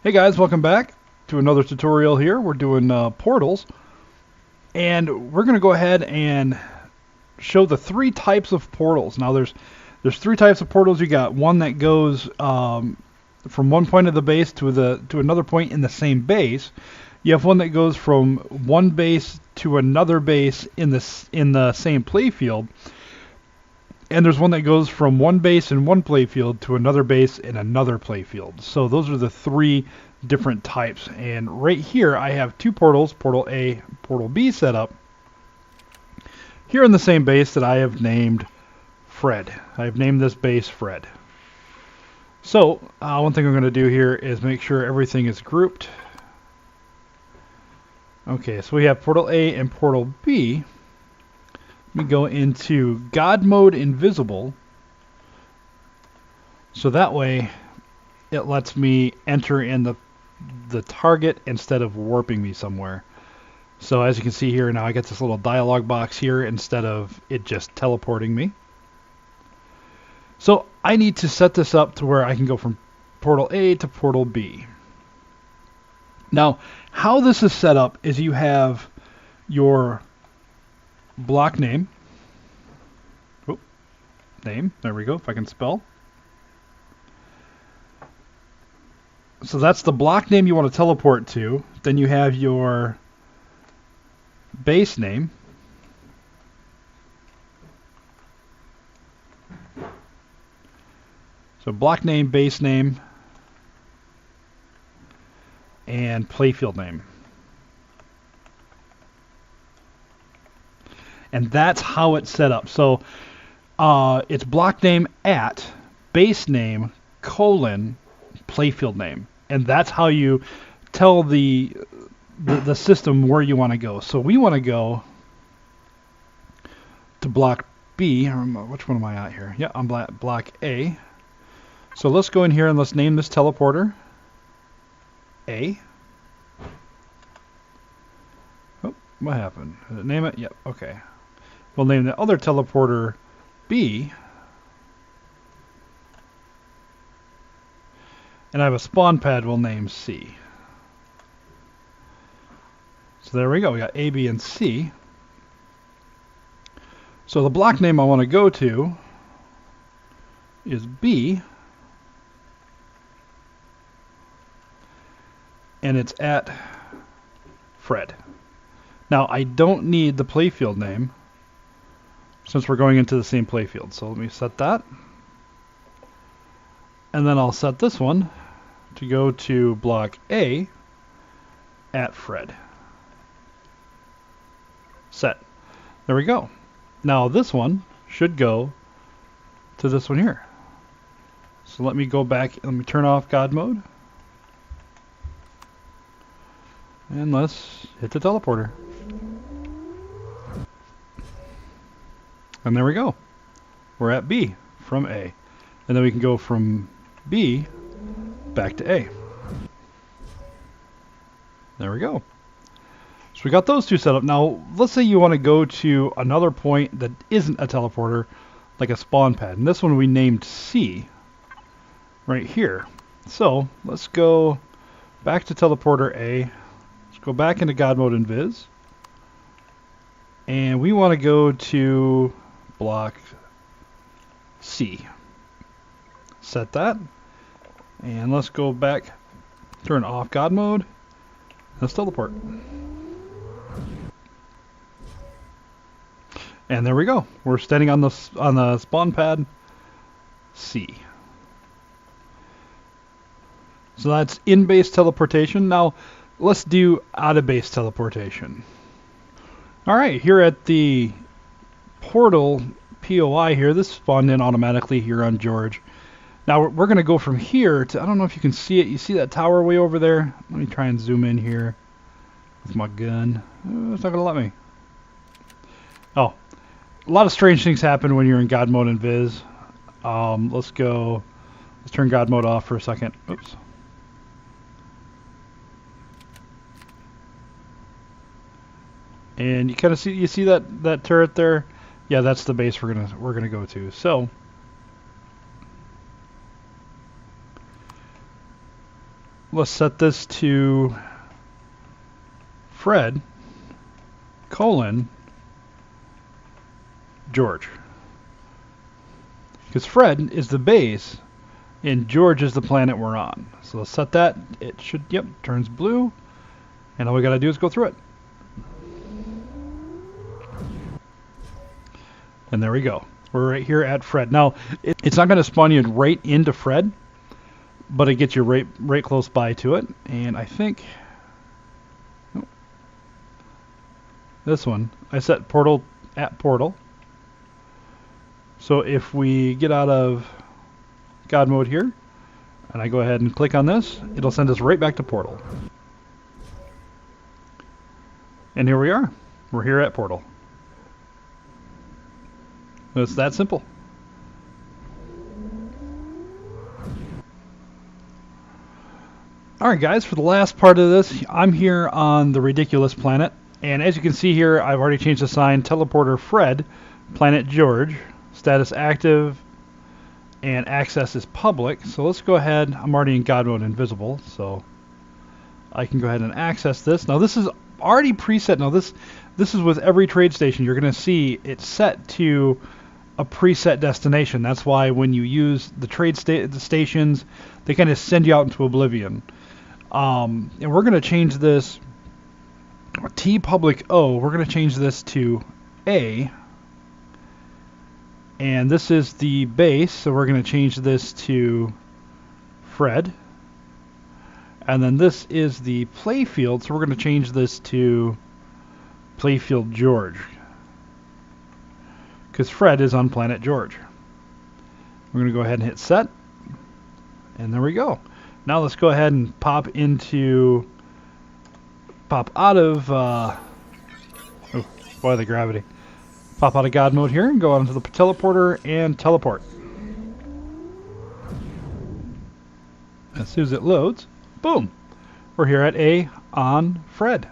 Hey guys, welcome back to another tutorial here. We're doing portals, and we're going to go ahead and show the three types of portals. Now there's three types of portals. You got one that goes from one point of the base to another point in the same base. You have one that goes from one base to another base in the same playfield. And there's one that goes from one base in one playfield to another base in another playfield. So those are the three different types. And right here I have two portals, Portal A, Portal B set up. Here in the same base that I have named Fred. I've named this base Fred. So one thing I'm going to do here is make sure everything is grouped. Okay, so we have Portal A and Portal B. We go into God mode invisible, so that way it lets me enter in the target instead of warping me somewhere. So as you can see here now, I get this little dialog box here instead of it just teleporting me. So I need to set this up to where I can go from Portal A to Portal B. Now, how this is set up is you have your block name. Name. There we go, if I can spell. So that's the block name you want to teleport to. Then you have your base name. So block name, base name, and playfield name. And that's how it's set up. So it's block name at base name colon playfield name, and that's how you tell the system where you want to go. So we want to go to block B. Which one am I at here? Yeah, I'm block A. So let's go in here and let's name this teleporter A. Oh, what happened? Did it name it? Yep. Okay. We'll name the other teleporter B. And I have a spawn pad we'll name C. So there we go. We got A, B, and C. So the block name I want to go to is B. And it's at Fred. Now I don't need the playfield name since we're going into the same playfield. So let me set that. And then I'll set this one to go to block A at Fred. Set. There we go. Now this one should go to this one here. So let me go back, let me turn off God mode. And let's hit the teleporter. And there we go. We're at B from A. And then we can go from B back to A. There we go. So we got those two set up. Now, let's say you want to go to another point that isn't a teleporter, like a spawn pad. And this one we named C right here. So let's go back to teleporter A. Let's go back into God mode invis. And we want to go to block C. Set that. And let's go back, turn off God mode. Let's teleport. And there we go. We're standing on the spawn pad C. So that's in-base teleportation. Now let's do out-of-base teleportation. Alright, here at the portal POI here, this spawned in automatically here on George. Now we're going to go from here to, I don't know if you can see it, you see that tower way over there? Let me try and zoom in here with my gun. It's not going to let me. Oh, a lot of strange things happen when you're in God mode and Viz. Let's turn God mode off for a second. Oops. And you kind of see that turret there? Yeah, that's the base we're gonna go to. So let's set this to Fred, George. Because Fred is the base, and George is the planet we're on. So let's set that. It should, yep, turns blue. And all we got to do is go through it. And there we go. We're right here at Fred. Now, it's not going to spawn you right into Fred, but it gets you right close by to it. And I think this one, I set portal at portal. So if we get out of God mode here, and I go ahead and click on this, it'll send us right back to portal. And here we are. We're here at portal. It's that simple. Alright guys, for the last part of this, I'm here on the ridiculous planet. And as you can see here, I've already changed the sign. Teleporter Fred, planet George, status active, and access is public. So let's go ahead. I'm already in God mode invisible, so I can go ahead and access this. Now this is already preset. Now this is with every trade station. You're going to see it's set to a preset destination. That's why when you use the the stations, they kind of send you out into oblivion. And we're going to change this T public O. We're going to change this to A. And this is the base, so we're going to change this to Fred. And then this is the playfield, so we're going to change this to playfield George. Because Fred is on planet George. We're going to go ahead and hit set. And there we go. Now let's go ahead and pop out of, oh, boy, the gravity. Pop out of God mode here and go onto the teleporter and teleport. As soon as it loads, boom, we're here at A on Fred.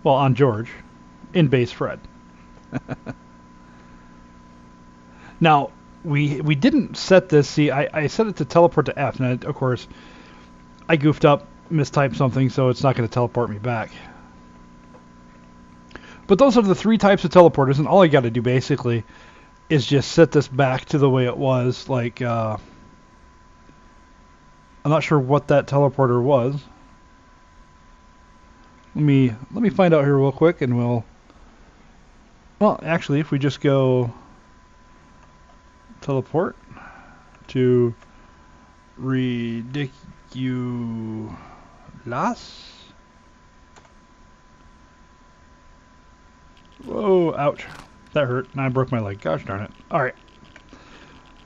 Well, on George, in base Fred. Now, we didn't set this. See, I set it to teleport to F, and of course, I goofed up, mistyped something, so it's not going to teleport me back. But those are the three types of teleporters, and all I got to do basically is just set this back to the way it was. Like, I'm not sure what that teleporter was. Let me find out here real quick, and well, actually, if we just go teleport to ridiculous. Whoa, ouch. That hurt. And I broke my leg. Gosh darn it. Alright.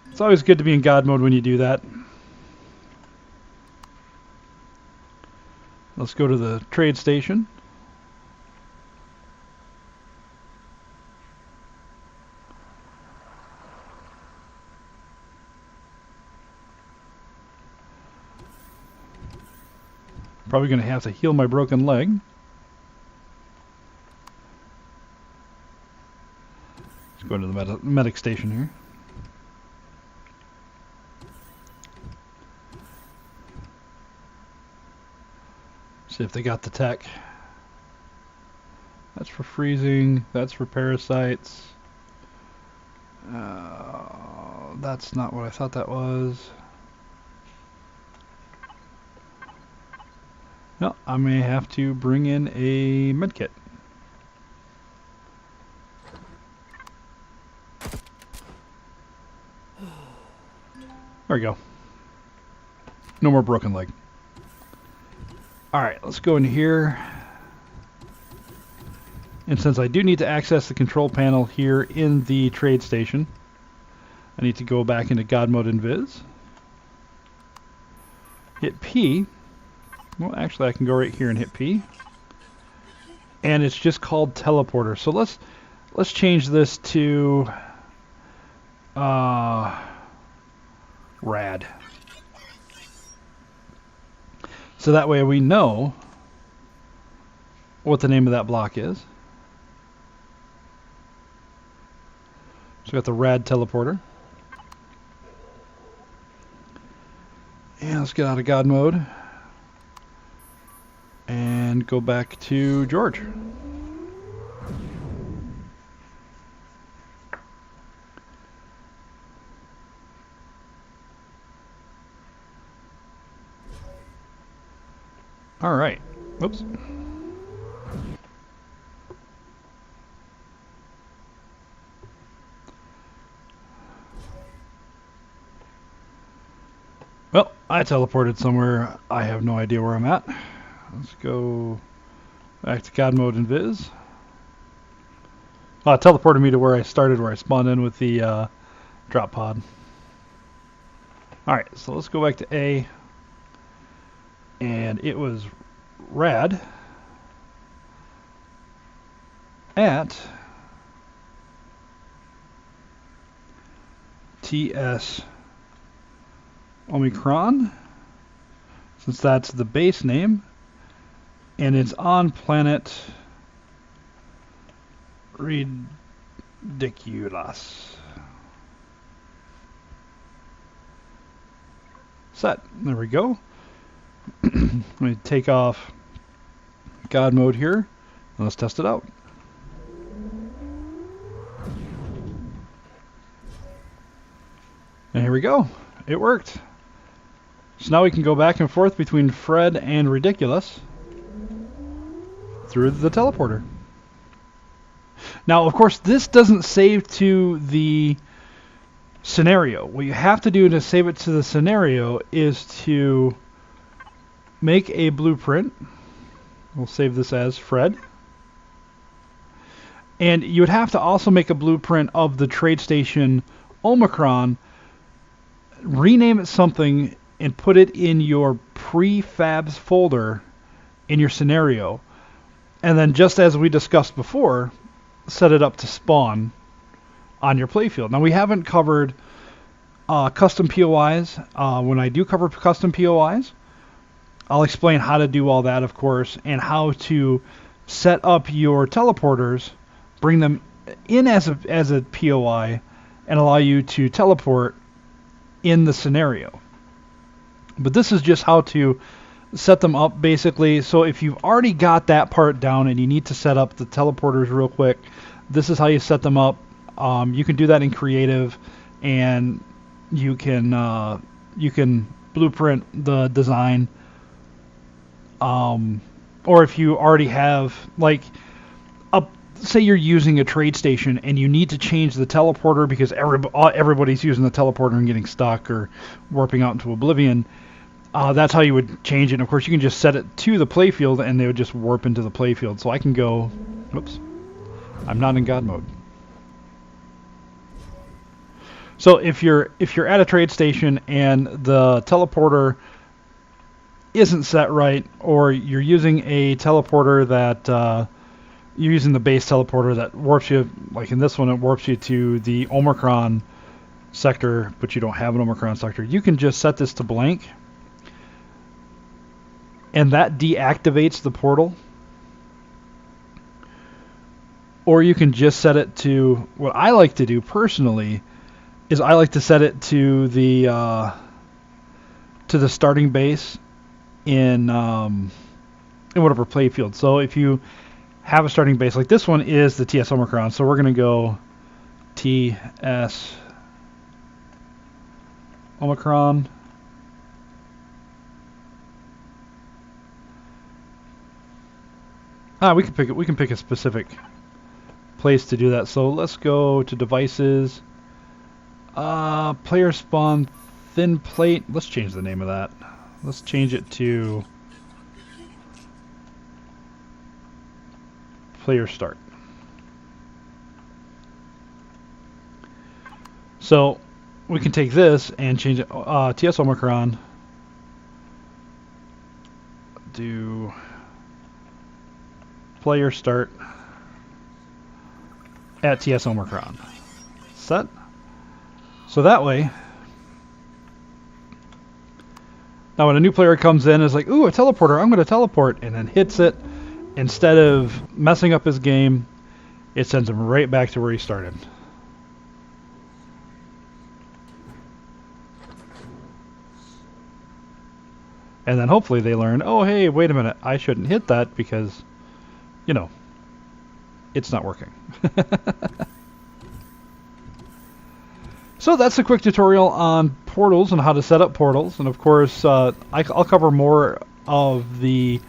It's always good to be in God mode when you do that. Let's go to the trade station. Probably going to have to heal my broken leg. Let's go to the medic station here. See if they got the tech. That's for freezing. That's for parasites. That's not what I thought that was. No, I may have to bring in a medkit. There we go. No more broken leg. Alright, let's go in here. And since I do need to access the control panel here in the trade station, I need to go back into God mode invis. Hit P. Well, actually I can go right here and hit P. And it's just called teleporter. So let's change this to rad. So that way we know what the name of that block is. So we got the rad teleporter. And let's get out of God mode. and go back to George. All right. Whoops. Well, I teleported somewhere. I have no idea where I'm at. Let's go back to God mode and Viz. It teleported me to where I started, where I spawned in with the drop pod. Alright, so let's go back to A. And it was rad at TS Omicron, since that's the base name, and it's on planet Ridiculous. Set. There we go. Let me take off God mode here, and let's test it out. And here we go. It worked. So now we can go back and forth between Fred and Ridiculous through the teleporter. Now, of course, this doesn't save to the scenario. What you have to do to save it to the scenario is to make a blueprint. We'll save this as Fred. And you would have to also make a blueprint of the trade station Omicron, rename it something, and put it in your prefabs folder in your scenario. And then, just as we discussed before, set it up to spawn on your playfield. Now, we haven't covered custom POIs. When I do cover custom POIs, I'll explain how to do all that, of course, and how to set up your teleporters, bring them in as a POI, and allow you to teleport in the scenario. But this is just how to set them up, basically. So if you've already got that part down and you need to set up the teleporters real quick, this is how you set them up. You can do that in creative, and you can blueprint the design. Or if you already have, like, say you're using a trade station and you need to change the teleporter because everybody's using the teleporter and getting stuck or warping out into oblivion. That's how you would change it. And of course, you can just set it to the playfield and they would just warp into the playfield. So I can go, whoops, I'm not in God mode. So if you're at a trade station and the teleporter isn't set right, or you're using a teleporter that you're using the base teleporter that warps you, like in this one, it warps you to the Omicron sector, but you don't have an Omicron sector, you can just set this to blank, and that deactivates the portal. Or you can just set it to, what I like to do personally is I like to set it to the starting base in whatever playfield. So if you have a starting base, like this one is the TS Omicron, so we're going to go TS Omicron. We can pick it. We can pick a specific place to do that. So let's go to devices. Player spawn thin plate. Let's change the name of that. Let's change it to player start. So we can take this and change it. TS Omicron. Do player start at TS Omicron. Set. So that way, now when a new player comes in, is like, ooh, a teleporter, I'm going to teleport, and then hits it. Instead of messing up his game, it sends him right back to where he started. And then hopefully they learn, oh, hey, wait a minute, I shouldn't hit that because, you know, it's not working. So that's a quick tutorial on portals and how to set up portals. And of course, I'll cover more of the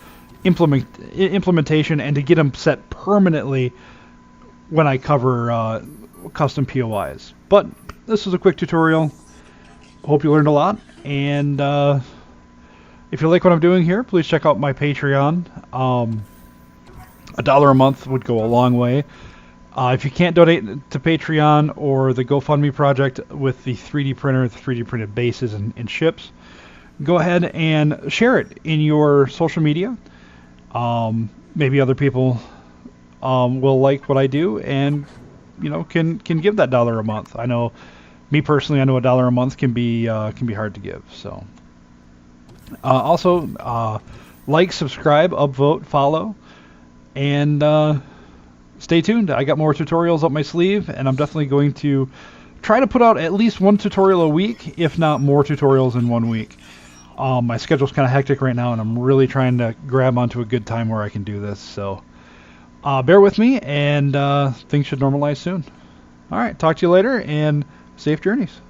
implementation and to get them set permanently when I cover custom POIs. But this was a quick tutorial. Hope you learned a lot. And if you like what I'm doing here, please check out my Patreon. $1 a month would go a long way. If you can't donate to Patreon or the GoFundMe project with the 3D printer, the 3D printed bases and ships, go ahead and share it in your social media. Maybe other people will like what I do and, you know, can give that $1 a month. I know, me personally, I know $1 a month can be hard to give. So also like, subscribe, upvote, follow, and stay tuned. I got more tutorials up my sleeve, and I'm definitely going to try to put out at least one tutorial a week, if not more tutorials in 1 week. My schedule's kind of hectic right now, and I'm really trying to grab onto a good time where I can do this. So bear with me, and things should normalize soon. All right, talk to you later, and safe journeys.